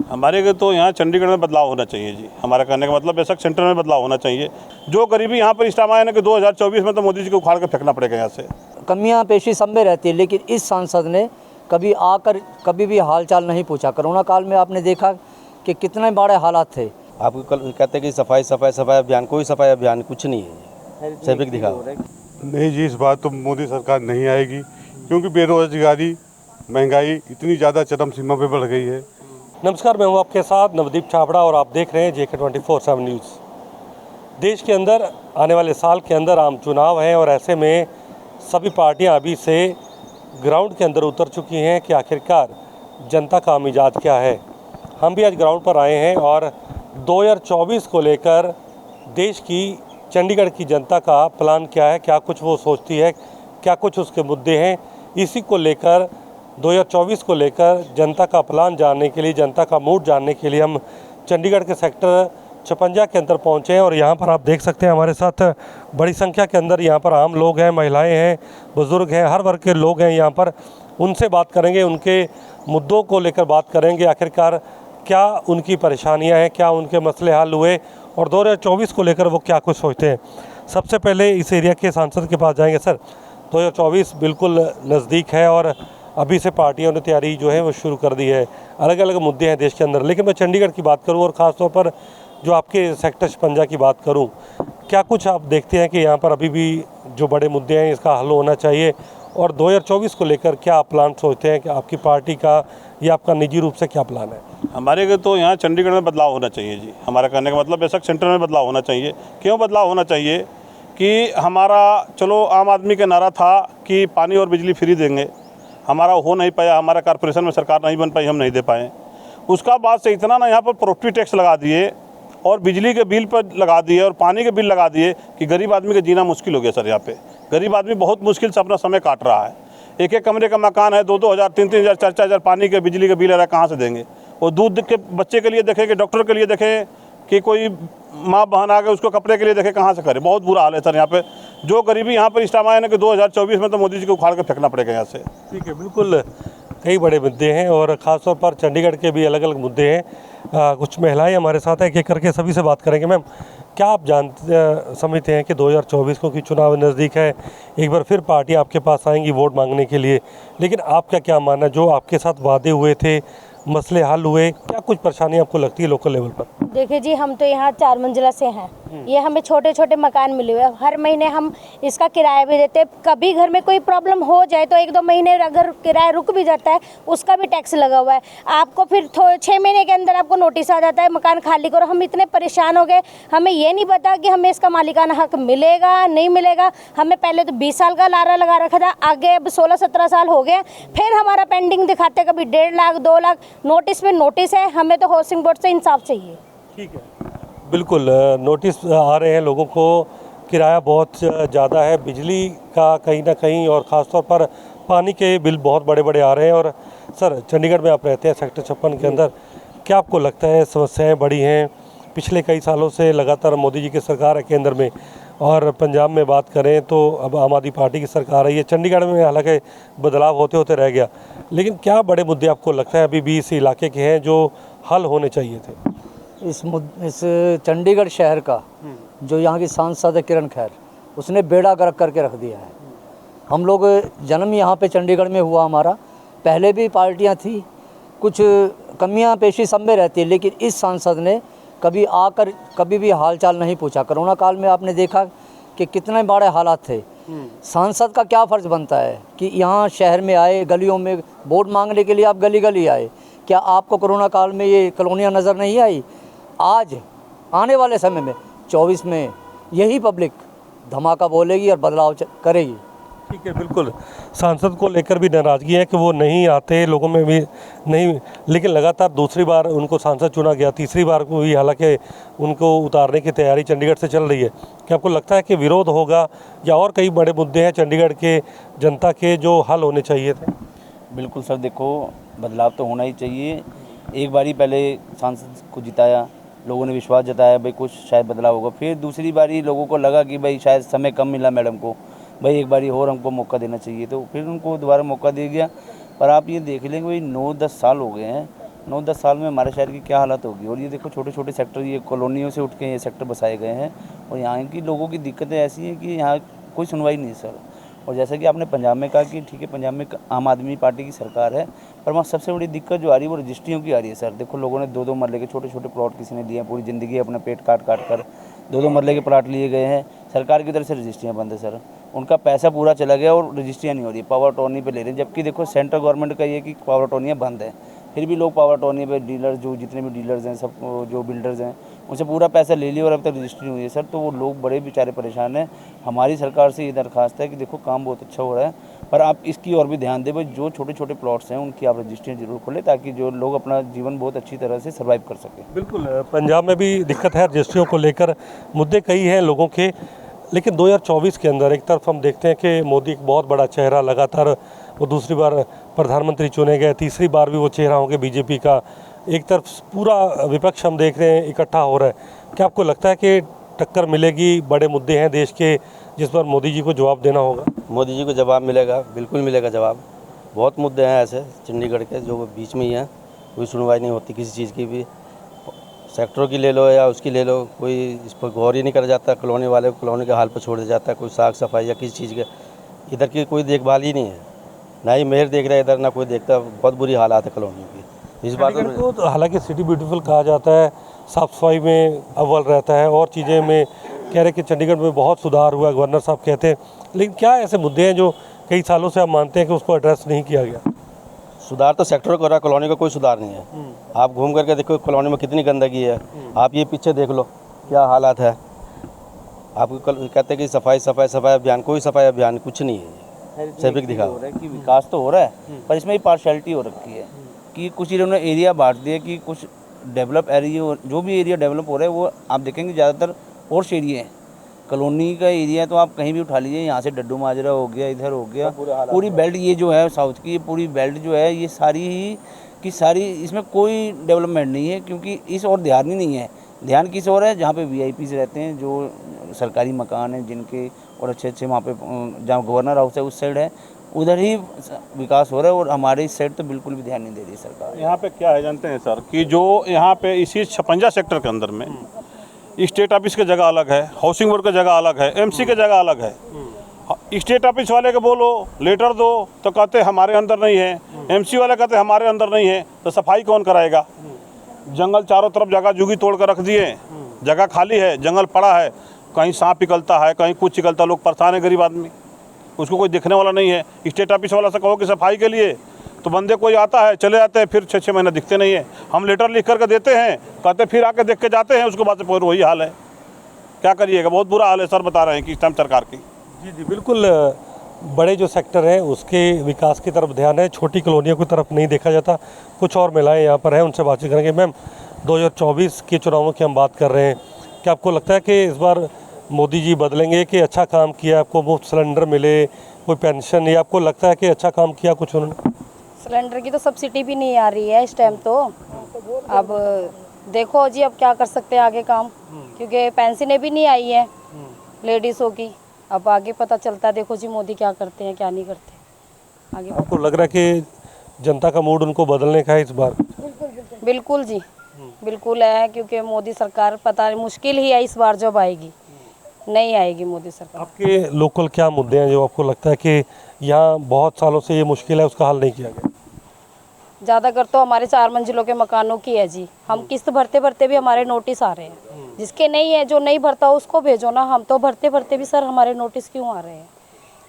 हमारे के तो यहाँ चंडीगढ़ में बदलाव होना चाहिए जी। हमारा कहने का मतलब बेशक सेंटर में बदलाव होना चाहिए। जो गरीबी यहाँ पर इस टाइम आया ना कि 2024 में तो मोदी जी को उखाड़ के फेंकना पड़ेगा यहाँ से। कमियां पेशी सब में रहती है, लेकिन इस सांसद ने कभी आकर कभी भी हालचाल नहीं पूछा। कोरोना काल में आपने देखा कि कितने बड़े हालात थे। आपको कल कहते कि सफाई सफाई सफाई अभियान, कोई सफाई अभियान कुछ नहीं है, सैनिक दिखाओ। नहीं जी, इस बार तो मोदी सरकार नहीं आएगी, क्योंकि बेरोजगारी महंगाई इतनी ज़्यादा चरम सीमा पे बढ़ गई है। नमस्कार, मैं हूं आपके साथ नवदीप छाबड़ा और आप देख रहे हैं JK 24/7 न्यूज़। देश के अंदर आने वाले साल के अंदर आम चुनाव हैं और ऐसे में सभी पार्टियां अभी से ग्राउंड के अंदर उतर चुकी हैं कि आखिरकार जनता का मिजाज क्या है। हम भी आज ग्राउंड पर आए हैं और 2024 को लेकर देश की, चंडीगढ़ की जनता का प्लान क्या है, क्या कुछ वो सोचती है, क्या कुछ उसके मुद्दे हैं, इसी को लेकर 2024 को लेकर जनता का प्लान जानने के लिए, जनता का मूड जानने के लिए हम चंडीगढ़ के सेक्टर 56 के अंदर पहुंचे हैं। और यहाँ पर आप देख सकते हैं हमारे साथ बड़ी संख्या के अंदर यहाँ पर आम लोग हैं, महिलाएं हैं, बुज़ुर्ग हैं, हर वर्ग के लोग हैं यहाँ पर। उनसे बात करेंगे, उनके मुद्दों को लेकर बात करेंगे, आखिरकार क्या उनकी परेशानियाँ हैं, क्या उनके मसले हल हुए और 2024 को लेकर वो क्या कुछ सोचते हैं। सबसे पहले इस एरिया के सांसद के पास जाएंगे। सर, 2024 बिल्कुल नज़दीक है और अभी से पार्टियों ने तैयारी जो है वो शुरू कर दी है। अलग अलग मुद्दे हैं देश के अंदर, लेकिन मैं चंडीगढ़ की बात करूं और ख़ास तौर पर जो आपके सेक्टर 56 की बात करूं, क्या कुछ आप देखते हैं कि यहाँ पर अभी भी जो बड़े मुद्दे हैं इसका हल होना चाहिए और 2024 को लेकर क्या आप प्लान सोचते हैं कि आपकी पार्टी का या आपका निजी रूप से क्या प्लान है? हमारे के तो यहाँ चंडीगढ़ में बदलाव होना चाहिए जी। हमारा कहने का मतलब बेशक सेंटर में बदलाव होना चाहिए। क्यों बदलाव होना चाहिए कि हमारा, चलो आम आदमी का नारा था कि पानी और बिजली फ्री देंगे, हमारा हो नहीं पाया, हमारा कॉर्पोरेशन में सरकार नहीं बन पाई, हम नहीं दे पाए। उसका बाद से इतना ना यहाँ पर प्रॉपर्टी टैक्स लगा दिए और बिजली के बिल पर लगा दिए और पानी के बिल लगा दिए कि गरीब आदमी का जीना मुश्किल हो गया। सर, यहाँ पे गरीब आदमी बहुत मुश्किल से अपना समय काट रहा है। एक एक कमरे का मकान है, 2-2 हज़ार, 3-3 हज़ार, 4-4 हज़ार पानी के, बिजली के बिल आ रहा है, कहाँ से देंगे? और दूध के बच्चे के लिए देखें कि डॉक्टर के लिए देखें कि कोई माँ बहन आ गए उसको कपड़े के लिए देखें, कहाँ से करें? बहुत बुरा हाल है सर यहाँ पे। जो गरीबी यहाँ पर इस टाइम आया ना कि 2024 में तो मोदी जी को उखाड़ के फेंकना पड़ेगा यहाँ से। ठीक है, बिल्कुल कई बड़े मुद्दे हैं और ख़ास तौर पर चंडीगढ़ के भी अलग अलग मुद्दे हैं। कुछ महिलाएं हमारे साथ हैं, एक एक करके सभी से बात करेंगे। मैम, क्या आप समझते हैं कि 2024 को की चुनाव नज़दीक है, एक बार फिर पार्टी आपके पास आएंगी वोट मांगने के लिए, लेकिन आपका क्या मानना है, जो आपके साथ वादे हुए थे, मसले हल हुए, क्या कुछ परेशानी आपको लगती है लोकल लेवल पर? देखिए जी, हम तो यहाँ 4 मंजिला से हैं। ये हमें छोटे छोटे मकान मिले हुए हैं, हर महीने हम इसका किराया भी देते हैं। कभी घर में कोई प्रॉब्लम हो जाए तो 1-2 महीने अगर किराया रुक भी जाता है उसका भी टैक्स लगा हुआ है। आपको फिर 6 महीने के अंदर आपको नोटिस आ जाता है मकान खाली करो। हम इतने परेशान हो गए, हमें ये नहीं पता कि हमें इसका मालिकाना हक मिलेगा नहीं मिलेगा। हमें पहले तो 20 साल का लारा लगा रखा था, आगे अब 16-17 साल हो गए, फिर हमारा पेंडिंग दिखाते कभी 1.5 लाख 2 लाख, नोटिस पे नोटिस है। हमें तो हाउसिंग बोर्ड से इंसाफ चाहिए। ठीक है, बिल्कुल नोटिस आ रहे हैं लोगों को, किराया बहुत ज़्यादा है, बिजली का कहीं ना कहीं और ख़ास तौर पर पानी के बिल बहुत बड़े बड़े आ रहे हैं। और सर, चंडीगढ़ में आप रहते हैं सेक्टर 56 के अंदर, क्या आपको लगता है समस्याएं बड़ी हैं? पिछले कई सालों से लगातार मोदी जी की सरकार है केंद्र में, और पंजाब में बात करें तो अब आम आदमी पार्टी की सरकार है। ये चंडीगढ़ में हालांकि बदलाव होते होते रह गया, लेकिन क्या बड़े मुद्दे आपको लगता है अभी भी इस इलाके के हैं जो हल होने चाहिए थे? इस चंडीगढ़ शहर का जो यहाँ की सांसद है किरण खैर, उसने बेड़ा गर्क करके रख दिया है। हम लोग जन्म यहाँ पे चंडीगढ़ में हुआ हमारा, पहले भी पार्टियाँ थी, कुछ कमियाँ पेशी सब में रहती है, लेकिन इस सांसद ने कभी आकर कभी भी हालचाल नहीं पूछा। कोरोना काल में आपने देखा कि कितने बड़े हालात थे। सांसद का क्या फ़र्ज़ बनता है कि यहाँ शहर में आए, गलियों में वोट मांगने के लिए आप गली गली आए। क्या आपको कोरोना काल में ये कॉलोनियाँ नज़र नहीं आई? आज आने वाले समय में 24 में यही पब्लिक धमाका बोलेगी और बदलाव करेगी। ठीक है, बिल्कुल सांसद को लेकर भी नाराज़गी है कि वो नहीं आते, लोगों में भी नहीं, लेकिन लगातार दूसरी बार उनको सांसद चुना गया, तीसरी बार को भी हालांकि उनको उतारने की तैयारी चंडीगढ़ से चल रही है। क्या आपको लगता है कि विरोध होगा या और कई बड़े मुद्दे हैं चंडीगढ़ के जनता के जो हल होने चाहिए थे? बिल्कुल सर, देखो बदलाव तो होना ही चाहिए। एक बारी पहले सांसद को जिताया, लोगों ने विश्वास जताया भाई कुछ शायद बदलाव होगा। फिर दूसरी बारी लोगों को लगा कि भाई शायद समय कम मिला मैडम को, भाई एक बारी और हमको मौका देना चाहिए, तो फिर उनको दोबारा मौका दिया गया। पर आप ये देख लेंगे भाई 9-10 साल हो गए हैं, 9-10 साल में हमारे शहर की क्या हालत होगी। और ये देखो छोटे छोटे सेक्टर, ये कॉलोनियों से उठ के ये सेक्टर बसाए गए हैं और यहाँ की लोगों की दिक्कतें ऐसी हैं कि यहाँ कोई सुनवाई नहीं है सर। और जैसा कि आपने पंजाब में कहा कि ठीक है, पंजाब में आम आदमी पार्टी की सरकार है, पर वहाँ सबसे बड़ी दिक्कत जो आ रही है वो रजिस्ट्रियों की आ रही है सर। देखो लोगों ने 2-2 मरले के छोटे छोटे प्लॉट किसी ने लिए हैं, पूरी ज़िंदगी अपना पेट काट कर 2-2 मरले के प्लॉट लिए गए हैं। सरकार की तरफ से रजिस्ट्रियाँ बंद है सर, उनका पैसा पूरा चला गया और रजिस्ट्रियाँ नहीं हो रही, पावर अटॉर्नी पे ले रहे हैं। जबकि देखो सेंट्रल गवर्नमेंट का ये कि पावर अटॉर्नियाँ बंद है, फिर भी लोग पावर अटॉर्नी पे डीलर, जो जितने भी डीलर्स हैं, सब जो बिल्डर्स हैं, उनसे पूरा पैसा ले लिया और अब तक रजिस्ट्री हुई है सर। तो वो लोग बड़े बेचारे परेशान हैं। हमारी सरकार से ये दरख्वास्त है कि देखो काम बहुत अच्छा हो रहा है, पर आप इसकी और भी ध्यान दें भाई, जो छोटे छोटे प्लॉट्स हैं उनकी आप रजिस्ट्रियाँ जरूर खोलें ताकि जो लोग अपना जीवन बहुत अच्छी तरह से सर्वाइव कर सकें। बिल्कुल, पंजाब में भी दिक्कत है रजिस्ट्रियों को लेकर, मुद्दे कई हैं लोगों के। लेकिन 2024 के अंदर एक तरफ हम देखते हैं कि मोदी एक बहुत बड़ा चेहरा, लगातार वो दूसरी बार प्रधानमंत्री चुने गए, तीसरी बार भी वो चेहरा होंगे बीजेपी का। एक तरफ पूरा विपक्ष हम देख रहे हैं इकट्ठा हो रहा है। क्या आपको लगता है कि टक्कर मिलेगी? बड़े मुद्दे हैं देश के जिस पर मोदी जी को जवाब देना होगा। मोदी जी को जवाब मिलेगा, बिल्कुल मिलेगा जवाब। बहुत मुद्दे हैं ऐसे चंडीगढ़ के जो बीच में ही हैं, कोई सुनवाई नहीं होती किसी चीज़ की भी। सेक्टरों की ले लो या उसकी ले लो, कोई इस पर गौर ही नहीं करा जाता। कॉलोनी वाले को कॉलोनी के हाल पर छोड़ दिया जाता है। कोई साफ सफाई या किसी चीज़ के इधर की कोई देखभाल ही नहीं है, ना ही मेयर देख रहा है इधर, ना कोई देखता। बहुत बुरी हालात है कॉलोनी की इस बात में। तो हालांकि सिटी ब्यूटीफुल कहा जाता है, साफ़ सफाई में अव्वल रहता है और चीज़ें में कह रहे कि चंडीगढ़ में बहुत सुधार हुआ, गवर्नर साहब कहते हैं। लेकिन क्या ऐसे मुद्दे हैं जो कई सालों से आप मानते हैं कि उसको एड्रेस नहीं किया गया? सुधार तो सेक्टर को रहा, कॉलोनी का कोई सुधार नहीं है। आप घूम करके देखो कॉलोनी में कितनी गंदगी है। आप ये पीछे देख लो क्या हालात है। आप कहते हैं कि सफाई सफाई सफाई अभियान, कोई सफाई अभियान कुछ नहीं है। सिर्फ दिखा हो रहा है कि विकास तो हो रहा है, पर इसमें ही पार्शलिटी हो रखी है कि कुछ इन्होंने एरिया बांट दिए कि कुछ डेवलप एरिया, जो भी एरिया डेवलप हो रहा है वो आप देखेंगे ज़्यादातर पोर्श एरिया है। कॉलोनी का एरिया तो आप कहीं भी उठा लीजिए, यहाँ से डड्डू माजरा हो गया, इधर हो गया, पूरी बेल्ट ये जो है साउथ की, ये पूरी बेल्ट जो है ये सारी ही की सारी, इसमें कोई डेवलपमेंट नहीं है क्योंकि इस और ध्यान ही नहीं है। ध्यान किस और है? जहाँ पे वीआईपीज़ रहते हैं, जो सरकारी मकान हैं जिनके, और अच्छे अच्छे वहाँ पे जहाँ गवर्नर हाउस है उस साइड है, उधर ही विकास हो रहा है। और हमारे इस साइड तो बिल्कुल भी ध्यान नहीं दे रही सरकार। यहाँ पे क्या है जानते हैं सर, कि जो यहाँ पे इसी 56 सेक्टर के अंदर में स्टेट ऑफिस की जगह अलग है, हाउसिंग बोर्ड की जगह अलग है, एमसी की जगह अलग है। स्टेट ऑफिस वाले को बोलो लेटर दो तो कहते हमारे अंदर नहीं है, एमसी वाले कहते हमारे अंदर नहीं है, तो सफाई कौन कराएगा? जंगल चारों तरफ जगह जुगी तोड़ कर रख दिए, जगह खाली है, जंगल पड़ा है, कहीं सांप निकलता है, कहीं कुछ निकलता, लोग परेशान है, गरीब आदमी, उसको कोई देखने वाला नहीं है। स्टेट ऑफिस वाला से कहो कि सफाई के लिए, तो बंदे कोई आता है, चले जाते हैं, फिर 6-6 महीने दिखते नहीं है। हम लेटर लिख करके देते हैं, कहते फिर आके देख के जाते हैं, उसके बाद से फिर वही हाल है। क्या करिएगा, बहुत बुरा हाल है सर, बता रहे हैं कि इस टाइम सरकार की। जी जी बिल्कुल, बड़े जो सेक्टर हैं उसके विकास की तरफ ध्यान है, छोटी कॉलोनियों की तरफ नहीं देखा जाता। कुछ और महिलाएं यहाँ पर हैं, उनसे बातचीत करेंगे। मैम, 2024 के चुनावों की हम बात कर रहे हैं, क्या आपको लगता है कि इस बार मोदी जी बदलेंगे कि अच्छा काम किया, आपको मुफ्त सिलेंडर मिले, कोई पेंशन, या आपको लगता है कि अच्छा काम किया कुछ उन्होंने? सिलेंडर की तो सब्सिडी भी नहीं आ रही है इस टाइम तो। अब देखो जी, अब क्या कर सकते हैं आगे काम, क्योंकि पेंशनें भी नहीं आई है लेडीज़ों की। अब आगे पता चलता है, देखो जी मोदी क्या करते हैं क्या नहीं करते आगे। आपको लग रहा है कि जनता का मूड उनको बदलने का है इस बार? बिल्कुल जी, बिल्कुल है, क्योंकि मोदी सरकार पता नहीं, मुश्किल ही है इस बार जब आएगी, नहीं आएगी मोदी सरकार। आपके लोकल क्या मुद्दे हैं जो आपको लगता है कि यहाँ बहुत सालों से ये मुश्किल है, उसका हल नहीं किया गया? ज़्यादातर तो हमारे 4 मंजिलों के मकानों की है जी। हम किस्त भरते भरते भी हमारे नोटिस आ रहे हैं, जिसके नहीं है, जो नहीं भरता उसको भेजो ना। हम तो भरते भरते भी सर हमारे नोटिस क्यों आ रहे हैं?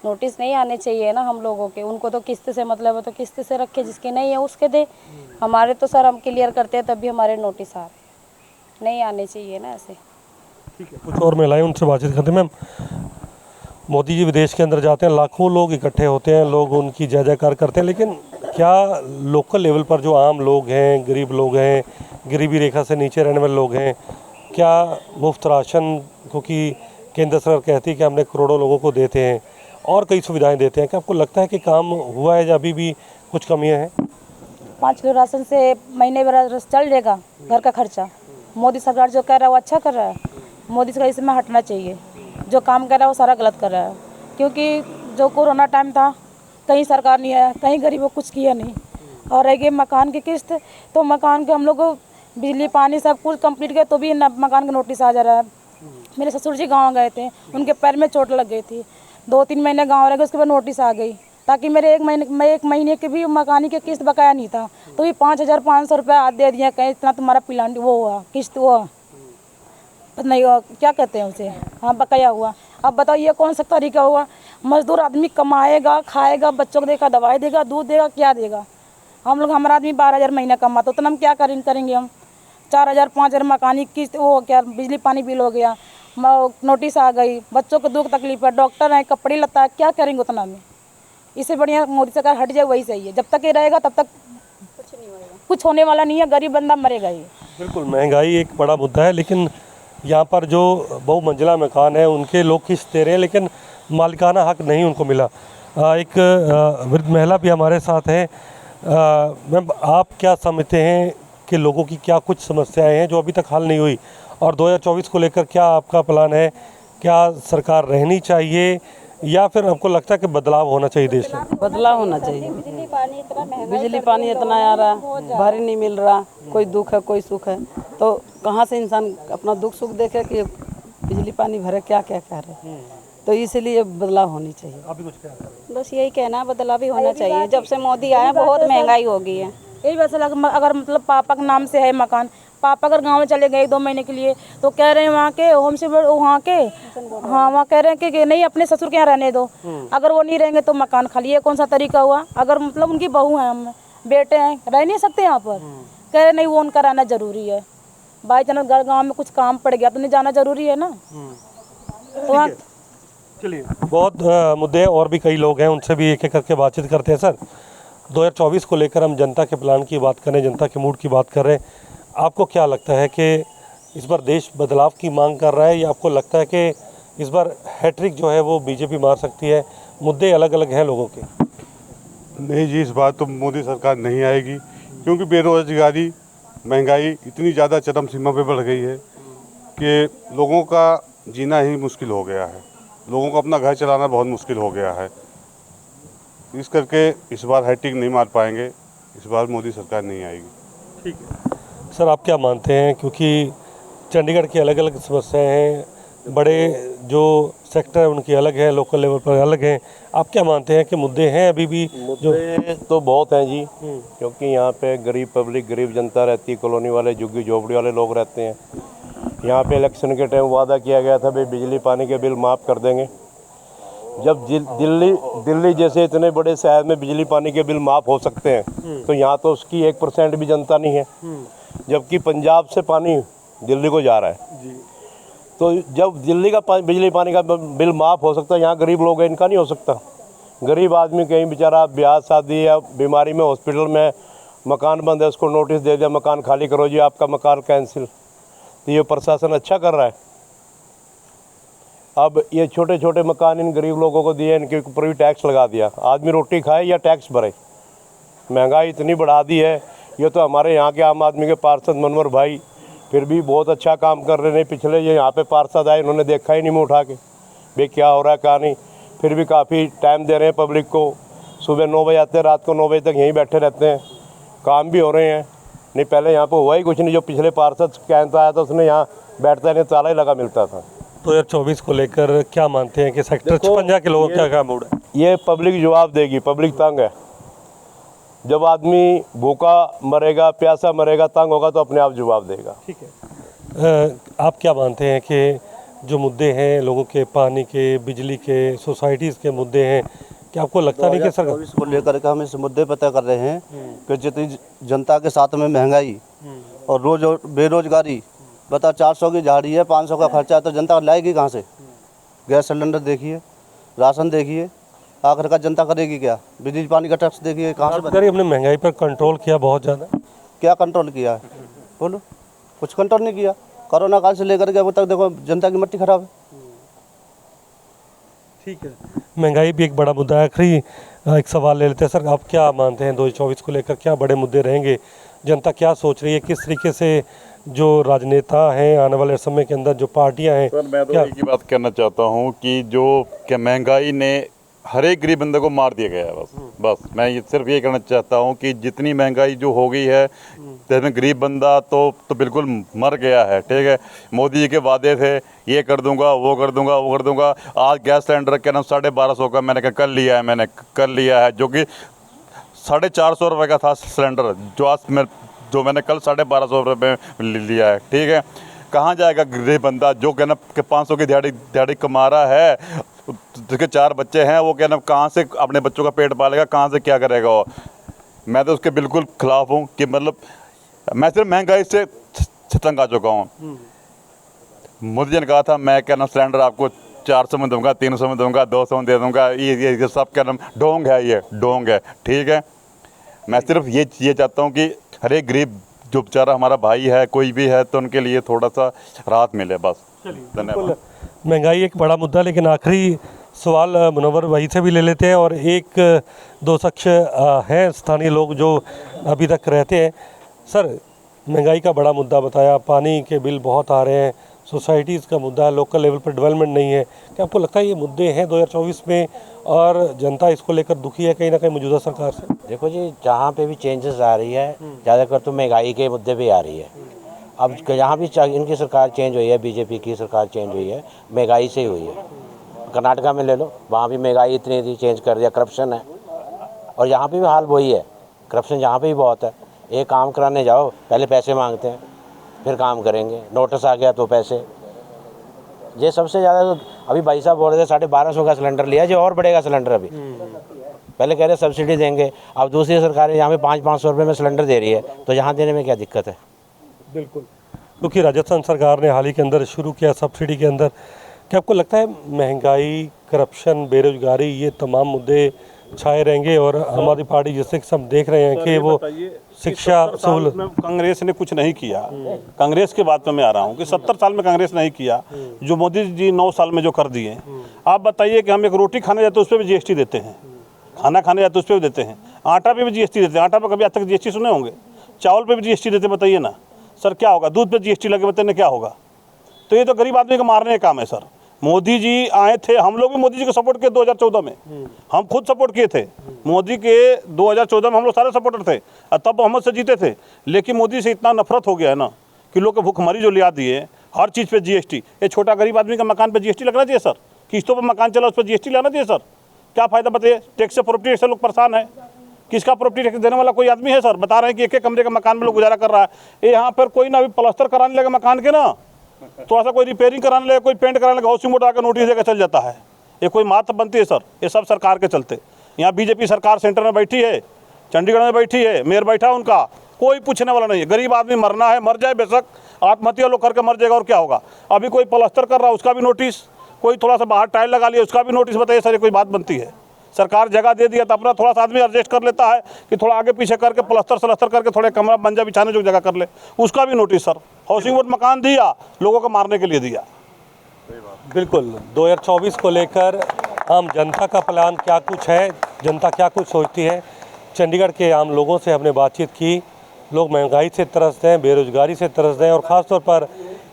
नोटिस नहीं आने चाहिए ना हम लोगों के, उनको तो किस्त से मतलब है तो किस्त से रखे, जिसके नहीं है उसके दे। हमारे तो सर हम क्लियर करते हैं तब भी हमारे नोटिस आ रहे हैं, नहीं आने चाहिए ना ऐसे। ठीक है, कुछ और महिलाएं, उनसे बातचीत करते हैं। मैम, मोदी जी विदेश के अंदर जाते हैं, लाखों लोग इकट्ठे होते हैं, लोग उनकी जय जयकार करते हैं, लेकिन क्या लोकल लेवल पर जो आम लोग हैं, गरीब लोग हैं, गरीबी रेखा से नीचे रहने वाले लोग हैं, क्या मुफ्त राशन, क्योंकि केंद्र सरकार कहती है कि हमने करोड़ों लोगों को देते हैं और कई सुविधाएं देते हैं, क्या आपको लगता है कि काम हुआ है या अभी भी कुछ कमियां हैं? 5 किलो राशन से महीने भर चल जाएगा घर का खर्चा। मोदी सरकार जो कर रहा है वो अच्छा कर रहा है, मोदी सरकार इसमें हटना चाहिए। जो काम कर रहा है वो सारा गलत कर रहा है, क्योंकि जो कोरोना टाइम था कहीं सरकार नहीं आया, कहीं गरीबों को कुछ किया नहीं। और रह गई मकान की किस्त, तो मकान के हम लोग को बिजली पानी सब कुछ कंप्लीट किया तो भी मकान का नोटिस आ जा रहा है। मेरे ससुर जी गाँव गए थे, उनके पैर में चोट लग गई थी, 2-3 महीने गाँव रह गए, उसके बाद नोटिस आ गई, ताकि मेरे एक महीने के भी मकानी की किस्त बकाया नहीं था, तो भी 5,500 रुपया आज दे दिया, कहीं इतना तुम्हारा प्लान वो हुआ, किस्त हुआ नहीं हुआ, क्या कहते हैं उसे, हाँ बकाया हुआ। अब बताओ ये कौन सा तरीका हुआ? मजदूर आदमी कमाएगा, खाएगा, बच्चों को देगा, दवाई देगा, दूध देगा, क्या देगा? हम लोग, हमारा आदमी 12,000 महीना कमाता, उतना हम क्या करेंगे हम? 4,000-5,000 मकानी किस्त, वो क्या बिजली पानी बिल हो गया, नोटिस आ गई, बच्चों को दुख तकलीफ है, डॉक्टर है, कपड़े लता है, क्या करेंगे उतना में? इससे बढ़िया मोदी सरकार हट जाए, वही सही है। जब तक ये रहेगा तब तक कुछ होने वाला नहीं है, गरीब बंदा मरेगा ही। बिल्कुल, महंगाई एक बड़ा मुद्दा है, लेकिन यहाँ पर जो बहुमंजिला मकान है उनके लोग किस्त दे रहे हैं, लेकिन मालिकाना हक नहीं उनको मिला। एक वृद्ध महिला भी हमारे साथ हैं। मैम, आप क्या समझते हैं कि लोगों की क्या कुछ समस्याएं हैं जो अभी तक हल नहीं हुई, और 2024 को लेकर क्या आपका प्लान है? क्या सरकार रहनी चाहिए या फिर हमको लगता है कि बदलाव होना चाहिए देश में? बदलाव होना चाहिए। बिजली पानी इतना आ रहा, भारी नहीं मिल रहा, कोई दुख है कोई सुख है, तो कहाँ से इंसान अपना दुख सुख देखे कि बिजली पानी भरे, क्या क्या कह रहे, तो इसलिए बदलाव होनी चाहिए। अभी कुछ क्या बस यही कहना, बदलाव भी होना चाहिए। जब से मोदी आया बहुत महंगाई हो गई है। यही वैसे अगर मतलब पापा के नाम से है मकान, पापा अगर गांव में चले गए 2 महीने के लिए, तो कह रहे हैं वहाँ के होम से वहाँ के, हाँ वहाँ कह रहे हैं कि नहीं अपने ससुर के यहाँ रहने दो, अगर वो नहीं रहेंगे तो मकान खाली है। कौन सा तरीका हुआ? अगर मतलब उनकी बहू है, हम बेटे हैं, रह नहीं सकते यहाँ पर, कह रहे नहीं वो उनका रहना जरूरी है। बाई चांस गाँव में कुछ काम पड़ गया तो नहीं जाना जरूरी है ना। तो वहाँ चलिए, बहुत मुद्दे हैं और भी कई लोग हैं, उनसे भी एक एक करके बातचीत करते हैं। सर, 2024 को लेकर हम जनता के प्लान की बात कर रहे हैं, जनता के मूड की बात कर रहे हैं। आपको क्या लगता है कि इस बार देश बदलाव की मांग कर रहा है, या आपको लगता है कि इस बार हैट्रिक जो है वो बीजेपी मार सकती है? मुद्दे अलग अलग हैं लोगों के। नहीं जी, इस बार तो मोदी सरकार नहीं आएगी, क्योंकि बेरोजगारी, महंगाई इतनी ज़्यादा चरम सीमा पे बढ़ गई है कि लोगों का जीना ही मुश्किल हो गया है, लोगों को अपना घर चलाना बहुत मुश्किल हो गया है। इस करके इस बार हैट्रिक नहीं मार पाएंगे, इस बार मोदी सरकार नहीं आएगी। ठीक है सर, आप क्या मानते हैं, क्योंकि चंडीगढ़ की अलग अलग समस्याएं हैं, बड़े जो सेक्टर है उनकी अलग है, लोकल लेवल पर अलग हैं, आप क्या मानते हैं कि मुद्दे हैं अभी भी? मुद्दे तो बहुत हैं जी, क्योंकि यहाँ पे गरीब पब्लिक, गरीब जनता रहती है, कॉलोनी वाले, झुग्गी झोपड़ी वाले लोग रहते हैं। यहाँ पे इलेक्शन के टाइम वादा किया गया था भाई बिजली पानी के बिल माफ़ कर देंगे। जब दिल्ली जैसे इतने बड़े शहर में बिजली पानी के बिल माफ़ हो सकते हैं, तो यहाँ तो उसकी 1% भी जनता नहीं है, जबकि पंजाब से पानी दिल्ली को जा रहा है जी। तो जब दिल्ली का बिजली पानी का बिल माफ़ हो सकता है, यहाँ गरीब लोग हैं, इनका नहीं हो सकता। गरीब आदमी कहीं बेचारा ब्याह शादी या बीमारी में हॉस्पिटल में मकान बंद है, उसको नोटिस दे दिया मकान खाली करो जी, आपका मकान कैंसिल। तो ये प्रशासन अच्छा कर रहा है। अब ये छोटे छोटे मकान इन गरीब लोगों को दिए, इनके ऊपर भी टैक्स लगा दिया। आदमी रोटी खाए या टैक्स भरे, महंगाई इतनी बढ़ा दी है। ये तो हमारे यहाँ के आम आदमी के पार्षद मनोहर भाई फिर भी बहुत अच्छा काम कर रहे हैं। पिछले ये यहाँ पे पार्षद आए, इन्होंने देखा ही नहीं मुँह उठा के भाई क्या हो रहा है क्या नहीं। फिर भी काफ़ी टाइम दे रहे हैं पब्लिक को, सुबह 9 बजे आते हैं, रात को 9 बजे तक यहीं बैठे रहते हैं, काम भी हो रहे हैं। नहीं पहले यहाँ पर हुआ ही कुछ नहीं। जो पिछले पार्षद कैंप आया था उसने यहाँ बैठता नहीं, ताला ही लगा मिलता था। 2024 को लेकर क्या मानते हैं कि सेक्टर 56 के लोगों का क्या मूड है? ये पब्लिक जवाब देगी, पब्लिक तंग है। जब आदमी भूखा मरेगा, प्यासा मरेगा, तंग होगा तो अपने आप जवाब देगा। ठीक है, आप क्या मानते हैं कि जो मुद्दे हैं लोगों के, पानी के, बिजली के, सोसाइटीज़ के मुद्दे हैं, क्या आपको लगता नहीं कि सरकार इसको लेकर के हम इस मुद्दे पता कर रहे हैं कि जितनी जनता के साथ में महंगाई और रोज बेरोजगारी, बता 400 की झाड़ी है, 500 का खर्चा है, तो जनता लाएगी कहाँ से? गैस सिलेंडर देखिए, राशन देखिए, आखिर का जनता करेगी क्या? बिजली पानी का टैक्स देखिए कहाँ से सरकार हमने महंगाई पर कंट्रोल किया बहुत ज़्यादा। क्या कंट्रोल किया है? बोलो, कुछ कंट्रोल नहीं किया। कोरोना काल से लेकर के अब तक देखो जनता की मट्टी खराब है। ठीक है, महंगाई भी एक बड़ा मुद्दा है। आखिरी एक सवाल ले लेते हैं सर, आप क्या मानते हैं 2024 को लेकर क्या बड़े मुद्दे रहेंगे? जनता क्या सोच रही है? किस तरीके से जो राजनेता हैं आने वाले समय के अंदर, जो पार्टियां हैं? सर मैं तो एक ही बात कहना चाहता हूं कि जो क्या महंगाई ने हर एक गरीब बंदे को मार दिया गया है। बस मैं ये सिर्फ ये कहना चाहता हूँ कि जितनी महंगाई जो हो गई है, जिसमें गरीब बंदा तो बिल्कुल मर गया है। ठीक है, मोदी जी के वादे थे ये कर दूंगा, वो कर दूंगा, वो कर दूंगा। आज गैस सिलेंडर के नाम 1250 का मैंने कर लिया है, जो कि 450 रुपये का था सिलेंडर, जो मैंने कल 1250 रुपये में लिया है। ठीक है, कहाँ जाएगा गरीब बंदा जो कहना कि 500 की दिहाड़ी कमा रहा है, जिसके 4 बच्चे हैं, वो कहना कहाँ से अपने बच्चों का पेट पालेगा, कहाँ से क्या करेगा वो। मैं तो उसके बिल्कुल खिलाफ हूँ कि मतलब मैं सिर्फ महंगाई से तंग आ चुका हूँ। मोदी जी ने कहा था मैं कहना सिलेंडर आपको 400 में दूंगा, 300 में दूंगा, 200 में दे दूंगा। ये सब कहना ढोंग है, ये ढोंग है। ठीक है, मैं सिर्फ ये चाहता हूँ कि हर एक गरीब जो बेचारा हमारा भाई है, कोई भी है, तो उनके लिए थोड़ा सा राहत मिले, बस। धन्यवाद। महंगाई एक बड़ा मुद्दा, लेकिन आखिरी सवाल मुनव्वर वही से भी ले लेते हैं, और एक दो शख्स हैं स्थानीय लोग जो अभी तक रहते हैं। सर, महंगाई का बड़ा मुद्दा बताया, पानी के बिल बहुत आ रहे हैं, सोसाइटीज़ का मुद्दा है, लोकल लेवल पर डेवलपमेंट नहीं है। क्या आपको लगता है ये मुद्दे हैं 2024 में और जनता इसको लेकर दुखी है कहीं ना कहीं मौजूदा सरकार से? देखो जी, जहाँ पे भी चेंजेस आ रही है, ज़्यादातर तो महंगाई के मुद्दे पे आ रही है। अब जहाँ भी इनकी सरकार चेंज हुई है, बीजेपी की सरकार चेंज हुई है, महंगाई से ही हुई है। कर्नाटका में ले लो, वहाँ भी महंगाई इतनी थी, चेंज कर दिया, करप्शन है। और यहाँ पे भी हाल वही है, करप्शन यहाँ पे भी बहुत है। एक काम कराने जाओ, पहले पैसे मांगते हैं, फिर काम करेंगे, नोटिस आ गया तो पैसे। ये सबसे ज़्यादा तो अभी भाई साहब बोल रहे थे 1250 का सिलेंडर लिया, जो और बढ़ेगा सिलेंडर अभी। पहले कह रहे सब्सिडी देंगे, अब दूसरी सरकारें यहाँ पे 500-500 रुपये में सिलेंडर दे रही है, तो यहाँ देने में क्या दिक्कत है? बिल्कुल, क्योंकि राजस्थान सरकार ने हाल ही के अंदर शुरू किया सब्सिडी के अंदर। क्या आपको लगता है महंगाई, करप्शन, बेरोजगारी, ये तमाम मुद्दे छाए रहेंगे? और आम आदमी पार्टी जैसे हम देख रहे हैं कि वो शिक्षा सहूलत, कांग्रेस ने कुछ नहीं किया। कांग्रेस के बात में मैं आ रहा हूँ कि 70 साल में कांग्रेस नहीं किया जो मोदी जी 9 साल में जो कर दिए। आप बताइए कि हम एक रोटी खाने जाते हैं उस पर भी जीएसटी देते हैं, खाना खाने जाते हैं उस पर भी देते हैं, आटा पे भी जीएसटी देते हैं। आटा पे कभी आज तक जीएसटी सुने होंगे? चावल पे भी जीएसटी देते, बताइए ना सर क्या होगा? दूध पे जीएसटी लगे, बताइए क्या होगा? तो ये तो गरीब आदमी को मारने का काम है सर। मोदी जी आए थे, हम लोग भी मोदी जी को सपोर्ट किए 2014 में, हम खुद सपोर्ट किए थे मोदी के। 2014 में हम लोग सारे सपोर्टर थे और तब मोहम्मद से जीते थे। लेकिन मोदी से इतना नफरत हो गया है ना कि लोग भूखमरी जो लिया दिए, हर चीज़ पे जीएसटी। ये छोटा गरीब आदमी का मकान पे जीएसटी लगना चाहिए सर, किस्तों पर मकान चला उस पर जीएसटी लाना चाहिए सर। क्या फ़ायदा बताइए? टैक्स से, प्रॉपर्टी टैक्स से लोग परेशान है। किसका प्रॉपर्टी टैक्स देने वाला कोई आदमी है सर? बता रहे हैं कि एक कमरे का मकान में लोग गुजारा कर रहा है। ये यहाँ पर कोई ना अभी प्लास्टर कराने लगे मकान के ना, थोड़ा सा कोई रिपेयरिंग कराने लगे, कोई पेंट कराने लगे, हाउसिंग बोर्ड आकर नोटिस देकर चल जाता है। ये कोई मात बनती है सर? ये सब सरकार के चलते। यहाँ बीजेपी सरकार सेंटर में बैठी है, चंडीगढ़ में बैठी है, मेयर बैठा है, उनका कोई पूछने वाला नहीं है। गरीब आदमी मरना है मर जाए, बेशक आत्महत्या लोग करके मर जाएगा, और क्या होगा? अभी कोई प्लास्टर कर रहा है उसका भी नोटिस, कोई थोड़ा सा बाहर टाइल लगा लिया उसका भी नोटिस। बताइए सर, ये कोई बात बनती है? सरकार जगह दे दिया तो अपना थोड़ा सा आदमी एडजस्ट कर लेता है कि थोड़ा आगे पीछे करके प्लास्टर सलस्तर करके थोड़े कमरा मंजा बिछाने जो जगह कर ले, उसका भी नोटिस सर। हाउसिंग बोर्ड मकान दिया, लोगों को मारने के लिए दिया। बिल्कुल, 2024 को लेकर आम जनता का प्लान क्या कुछ है, जनता क्या कुछ सोचती है? चंडीगढ़ के आम लोगों से हमने बातचीत की। लोग महंगाई से त्रस्त हैं, बेरोजगारी से त्रस्त हैं, और ख़ास तौर पर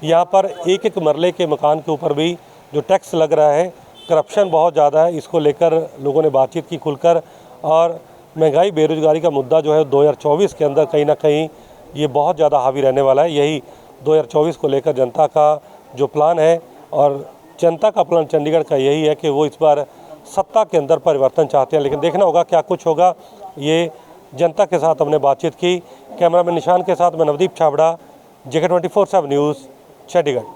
यहाँ पर एक एक मरले के मकान के ऊपर भी जो टैक्स लग रहा है, करप्शन बहुत ज़्यादा है। इसको लेकर लोगों ने बातचीत की खुलकर, और महंगाई बेरोजगारी का मुद्दा जो है 2024 के अंदर कहीं ना कहीं ये बहुत ज़्यादा हावी रहने वाला है। यही 2024 को लेकर जनता का जो प्लान है, और जनता का प्लान चंडीगढ़ का यही है कि वो इस बार सत्ता के अंदर परिवर्तन चाहते हैं। लेकिन देखना होगा क्या कुछ होगा। ये जनता के साथ हमने बातचीत की। कैमरामैन निशान के साथ मैं नवदीप छाबड़ा, JK 24/7 न्यूज़, चंडीगढ़।